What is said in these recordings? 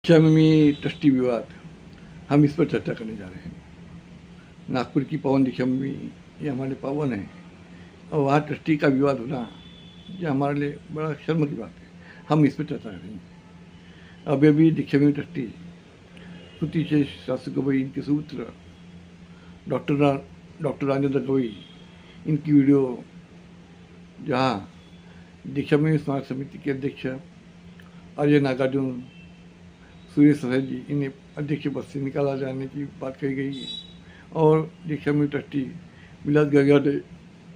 Deekshabhoomi trustee विवाद, हम इस पर चर्चा करने जा रहे हैं। नागपुर की पावन दीक्षाभूमि ये हमारे पावन है और वहाँ ट्रस्टी का विवाद होना ये हमारे लिए बड़ा शर्म की बात है। हम इस पर चर्चा करेंगे। अभी दीक्षाभूमि ट्रस्टी श्रुति शेष शास्त्री गवई, इनके सूत्र डॉक्टर राजेंद्र गवई, इनकी वीडियो जहाँ दीक्षाभूमि स्मारक समिति के अध्यक्ष अजय नागार्जुन, सुरेश सहाय जी, इन्हें अध्यक्ष पद से निकाला जाने की बात कही गई है और दीक्षाभूमि ट्रस्टी विलास गंगाटे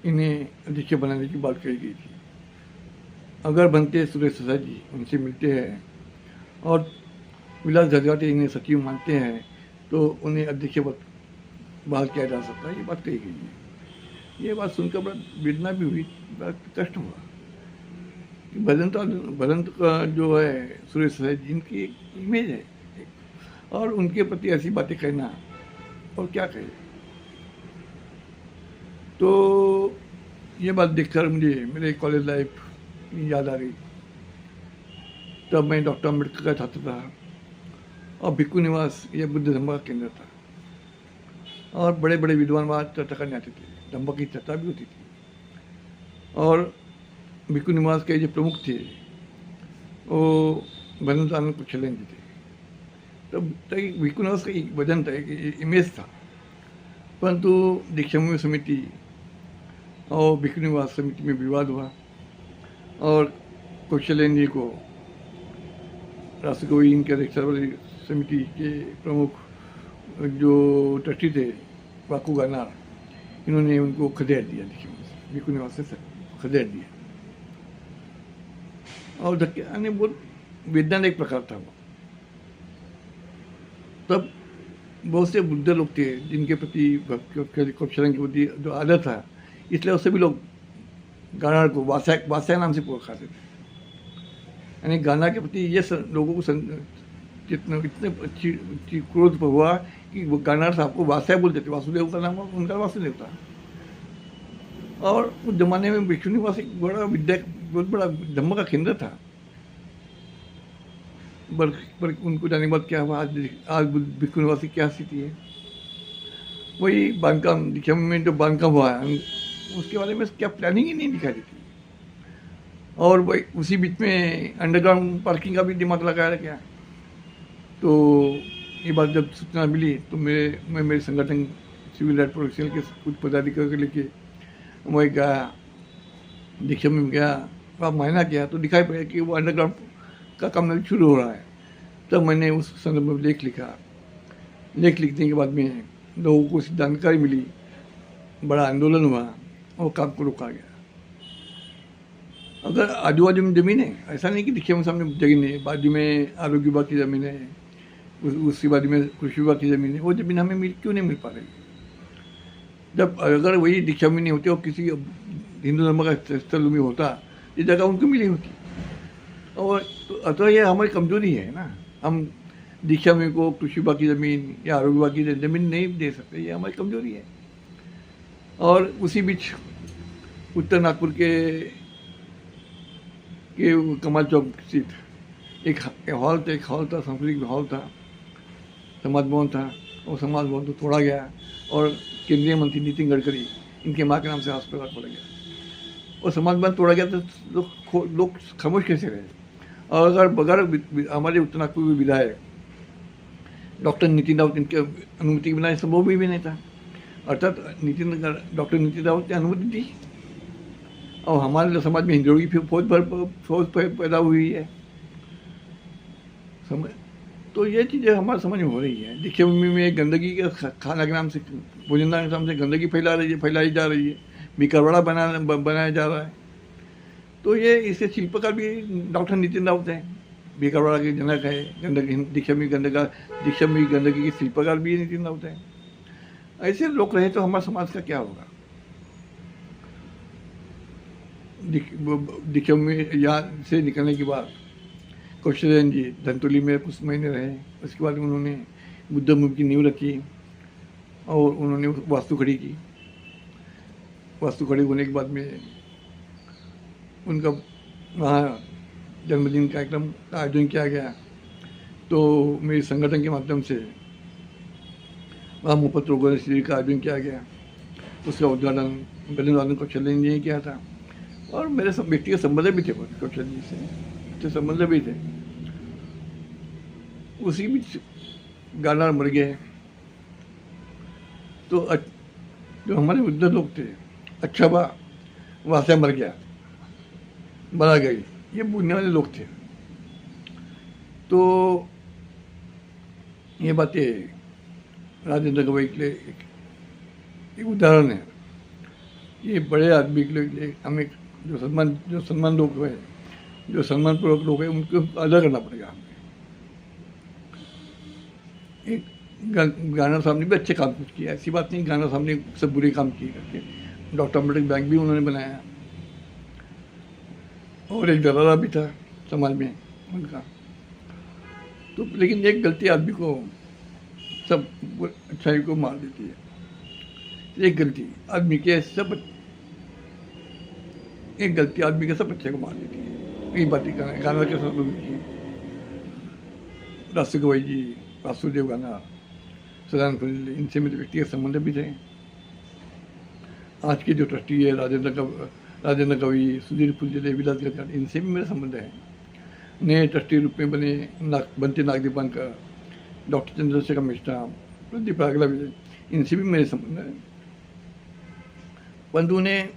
इन्हें अध्यक्ष बनाने की बात कही गई थी। अगर बनते सुरेश सहाय जी उनसे मिलते हैं और विलास गंगाटे इन्हें सचिव मानते हैं तो उन्हें अध्यक्ष पद बहाल किया जा सकता है, ये बात कही गई है। ये बात सुनकर बड़ा वेदना भी हुई, बड़ा कष्ट हुआ। भदंत का जो है सुरेश सहाय जी, इनकी एक इमेज है और उनके प्रति ऐसी बातें कहना और क्या कहे। तो ये बात देखकर मुझे मेरे कॉलेज लाइफ याद आ गई। तब मैं डॉक्टर अम्बेडकर का छात्र था और भिक्खू निवास ये बुद्ध धम्म का केंद्र था और बड़े बड़े विद्वान वहाँ चर्चा करने आते थे। धम्म की चर्चा भी होती थी और भिक्खू निवास के जो प्रमुख थे वो भदंत आनंद कुशलेन जी थे। तो भिक्खू निवास का एक वजन था, एक इमेज था, परंतु दीक्षाभूमि समिति और भिक्खू निवास समिति में विवाद हुआ और कुशलेन जी को राष्ट्र गवई, इनके अध्यक्ष वाली समिति के प्रमुख जो ट्रस्टी थे वाकू गानार, इन्होंने उनको खदेड़ दिया। भिक्खू निवास से खदेड़ दिया और धक्के आने बहुत वेदना एक प्रकार था वो। तब बहुत से बुद्ध लोग थे जिनके प्रति कुशलेन के प्रति जो आदर था, इसलिए सभी लोग गानार को वासाय नाम से पुकारते थे। यानी गाना के प्रति ये लोगों को इतने अच्छी क्रोध हुआ कि वो गानार साहब को वासाय बोलते थे। वासुदेव का नाम उनका वासुदेव था और उस जमाने में भिक्खू निवास एक बड़ा बहुत बड़ा धम्म का केंद्र था। पर उनको जाने के बाद क्या हुआ, आज भिक्खू निवास की क्या स्थिति है। वही बांधकाम दीक्षाभूमि में जो बांधकाम हुआ है उसके बारे में क्या प्लानिंग ही नहीं दिखाई देती और वही उसी बीच में अंडरग्राउंड पार्किंग का भी दिमाग लगाया गया। तो ये बात जब सूचना मिली तो मैं मेरे संगठन सिविल राइट प्रोफेशनल के कुछ पदाधिकारी को लेके मैं गया, दीक्षाभूमि में गया, वहाँ मायना किया तो दिखाई पड़ा कि वो अंडरग्राउंड का काम शुरू हो रहा है। तब मैंने उस संदर्भ में लेख लिखा। लेख लिखने के बाद में लोगों को जानकारी मिली, बड़ा आंदोलन हुआ और काम को रोका गया। अगर आजू बाजू में ज़मीन है, ऐसा नहीं कि दीक्षाभूमि सामने जमीन है, बाजू में आरोग्य विभाग की ज़मीन है, उसके बाजू में कृषि विभाग की ज़मीन है, वो ज़मीन हमें क्यों नहीं मिल पा रही। जब अगर वही दीक्षाभूमि नहीं होती और किसी हिंदू धर्म का स्थल में होता, ये जगह उनको मिली होती। और तो अतः ये हमारी कमजोरी है ना, हम दीक्षाभूमि को कृषि विभाग की ज़मीन या आरोग्य विभाग की ज़मीन नहीं दे सकते, ये हमारी कमजोरी है। और उसी बीच उत्तर नागपुर के कमाल चौक स्थित एक हॉल था, सांस्कृतिक हॉल था, समाज भवन था। और समाज भवन तो तोड़ा गया और केंद्रीय मंत्री नितिन गडकरी, इनके माँ के नाम से अस्पताल खोला गया और समाज भवन तोड़ा गया तो लोग खामोश कैसे रहे। और अगर हमारे उत्तर नागपुर में विधायक डॉक्टर नितिन राउत, इनके अनुमति के बिना संभव भी नहीं था। अर्थात डॉक्टर नितिन राउत ने अनुमति दी और हमारे समाज में हिंदुओं की फौज पैदा हुई है। तो ये चीज़ें हमारे समझ में हो रही है। दीक्षाभूमि में गंदगी के खाना के नाम से, भोजन के नाम से गंदगी फैलाई जा रही है, बिकरवाड़ा बनाया जा रहा है। तो ये इसके शिल्पकार भी डॉक्टर नितिन राउत हैं, बिकरवाड़ा के जनक है, गंदगी दीक्षाभूमि गंदगी के शिल्पकार भी नितिन राउत हैं। ऐसे लोग रहे तो हमारे समाज का क्या होगा। दीक्षाभूमि यहाँ से निकलने के बाद कुशलेन जी धनतोली में कुछ महीने रहे। उसके बाद उन्होंने बुद्ध भूमि की नींव रखी और उन्होंने वास्तु खड़ी की। वास्तु खड़ी होने के बाद में उनका वहाँ जन्मदिन कार्यक्रम का आयोजन किया गया। तो तो मेरे संगठन के माध्यम से वहाँ मुफ्त रोगों शिविर का आयोजन किया गया। उसका उद्घाटन बेलून कौशल जी ने किया था और मेरे सब व्यक्तिगत संबंध भी थे कौशल जी से, अच्छे संबंध भी थे। उसी बीच गाना मर गए तो जो हमारे वृद्ध लोग थे, अच्छा बा वहाँ से मर गया, मरा गई, ये बोलने वाले लोग थे। तो ये बातें राजेंद्र गवई के लिए एक उदाहरण है। ये बड़े आदमी के लिए हमें जो सम्मान लोग हैं, जो सम्मानपूर्वक लोग हैं, उनको अदा करना पड़ेगा हमें। एक गाना साहब ने भी अच्छे काम कुछ किया, ऐसी बात नहीं गाना साहब ने सब बुरे काम किए करके। डॉक्टर अम्बेडकर बैंक भी उन्होंने बनाया और एक दरारा भी था समाज में उनका। तो लेकिन एक गलती आदमी को सब अच्छाई को मार देती है। एक गलती आदमी के सब अच्छे को मार देती है। यही बातें गाना के साथ की राष्ट्र गवई जी, वासुदेव गाना, सदानंद फुल्ले, इनसे मेरे व्यक्तिगत संबंध भी थे। आज के जो ट्रस्टी है राजेंद्र गवई, सुधीर फुल्ले, विलास गजर, इनसे भी मेरा संबंध है। नए ट्रस्टी रूप में बनते नागदीपांकर, डॉक्टर चंद्रशेखर मिश्रा, प्रदीप रागला, इनसे भी मेरे संबंध है। परंतु उन्हें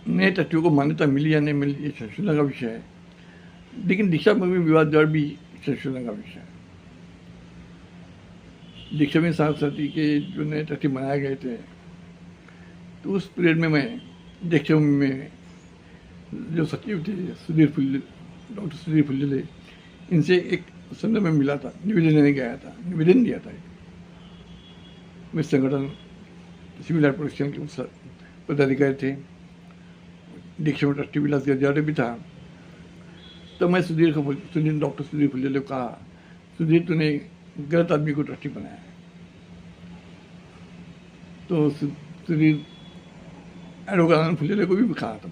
नए ट्रस्टियों को मान्यता मिली या नहीं मिली, ये संशोधन का विषय है। लेकिन दीक्षा में विवाद दर भी संशोधन का विषय है। दीक्षा में सरस्वती के जो नए ट्रस्टी बनाए गए थे, तो उस पीरियड में मैं दीक्षा में जो सचिव थे डॉक्टर सुधीर फुल्ले, इनसे एक संदर्भ में मिला था, निवेदन देने गया था, निवेदन दिया था। मेरे संगठन सिविल प्रोटेक्शन के पदाधिकारी थे, दीक्षा में ट्रस्टी विलास गजर भी था। तो मैं डॉक्टर सुधीर फुल्ले को कहा, सुधीर तूने गलत आदमी को ट्रस्टी बनाया है। तो सुधीर एडवोकेट फुल्ले को भी कहा था।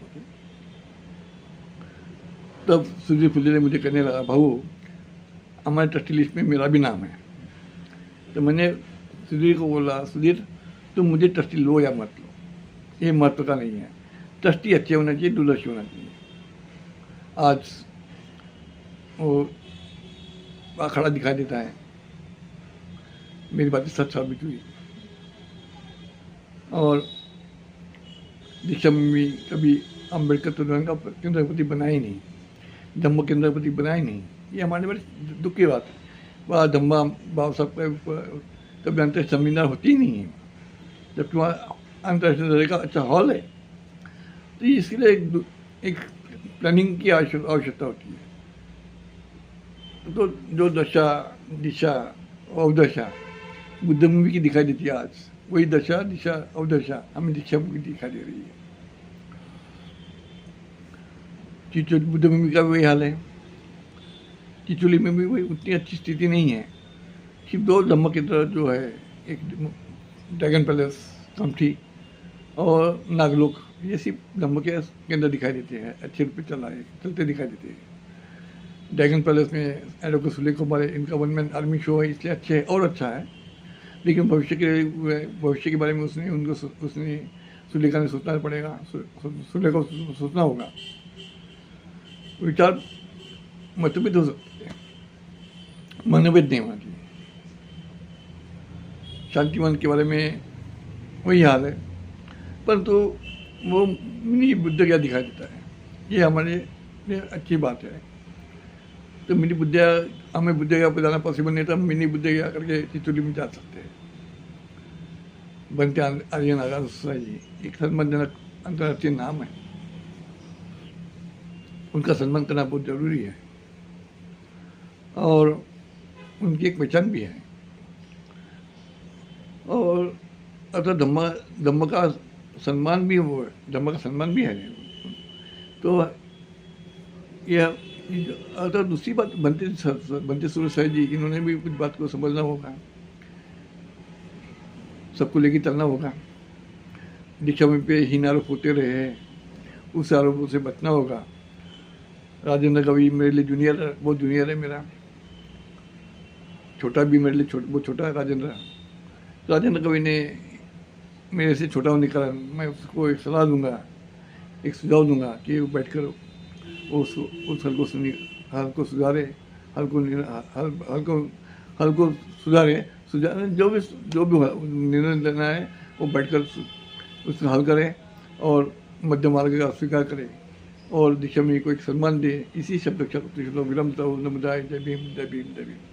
तब सुधीर फुल्ले मुझे कहने लगा, भाऊ हमारे ट्रस्टी लिस्ट में मेरा भी नाम है। तो मैंने सुधीर को बोला, सुधीर तुम मुझे ट्रस्टी लो या मत लो, ये महत्व का नहीं है। ट्रस्टी अच्छे होना चाहिए, दूरदर्शी होना चाहिए। आज वो अखाड़ा दिखाई देता है, मेरी बातें सच साबित हुई। और दीक्षा में भी कभी अम्बेडकर तो का केंद्रपति बना ही नहीं, धम्म केंद्रपति बना ही नहीं। ये हमारे बड़े दुख की बात है। वहाँ धम्मा बाबा साहब कभी अंतर्राष्ट्रीय सेमिनार होती ही नहीं है, जबकि वहाँ अंतर्राष्ट्रीय दर्जे का अच्छा हॉल है। तो इसके लिए एक प्लानिंग की आवश्यकता होती है। तो जो दशा दिशा अवदशा बुद्धमुखी की दिखाई देती है, आज वही दशा दिशा अवदशा हमें दीक्षा मुखी दिखाई दे रही है। चिचोली बुद्धभूमि का वही हाल है। चिचोली में भी वही उतनी अच्छी स्थिति नहीं है। सिर्फ दो धम्म की तरह जो है, एक ड्रैगन पैलेस कमठी और नागलोक, ये सिर्फ धम्म के अंदर दिखाई देते हैं, अच्छे रूप में चलते दिखाई देते हैं। ड्रैगन पैलेस में एडवोकेट सुले कुमार, इनका वन मैन आर्मी शो है, इसलिए अच्छे है और अच्छा है। लेकिन भविष्य के बारे में उसने सुलेखा ने सोचना पड़ेगा, सुलेखा को सोचना होगा। विचार मतभेद हो सकते हैं, मनभेद नहीं होना चाहिए। शांतिवन के बारे में वही हाल है, परंतु वो मिनी बुद्ध क्या दिखाई देता है, ये हमारे लिए अच्छी बात है। तो मिनी बुद्धिया, हमें बुद्धिया पर जाना पॉसिबल नहीं था, हम मिनी बुद्धिया करके चिचोली में जा सकते हैं। बनते आर्यन आगार जी एक सम्मानजनक अंतर्राष्ट्रीय नाम है, उनका सम्मान करना बहुत जरूरी है और उनकी एक पहचान भी है। और अतः धम्म का सम्मान भी वो है, धम्म का सम्मान भी है। तो यह अतः दूसरी बात, बनते सूरज साहब जी, इन्होंने भी कुछ बात को समझना होगा, सबको लेके चलना होगा। दीक्षा में पे हीन आरोप होते रहे हैं, उस आरोपों से बचना होगा। राजेंद्र गवई मेरे लिए जूनियर, बहुत जूनियर है मेरा, छोटा भी मेरे लिए वो छोटा है राजेंद्र कवि ने मेरे से छोटा होने के कारण मैं उसको एक सलाह दूंगा, एक सुझाव दूंगा कि वो बैठ कर उस हल को हल को सुधारे, हल को सुधारे जो भी निर्णय लेना है वो बैठकर उसमें हल करे और मध्य मार्ग का स्वीकार करे और दिशा में को एक सम्मान दे। इसी शब्द विरमता नमुदाय। जय भीम, जय भीम, जय भीम।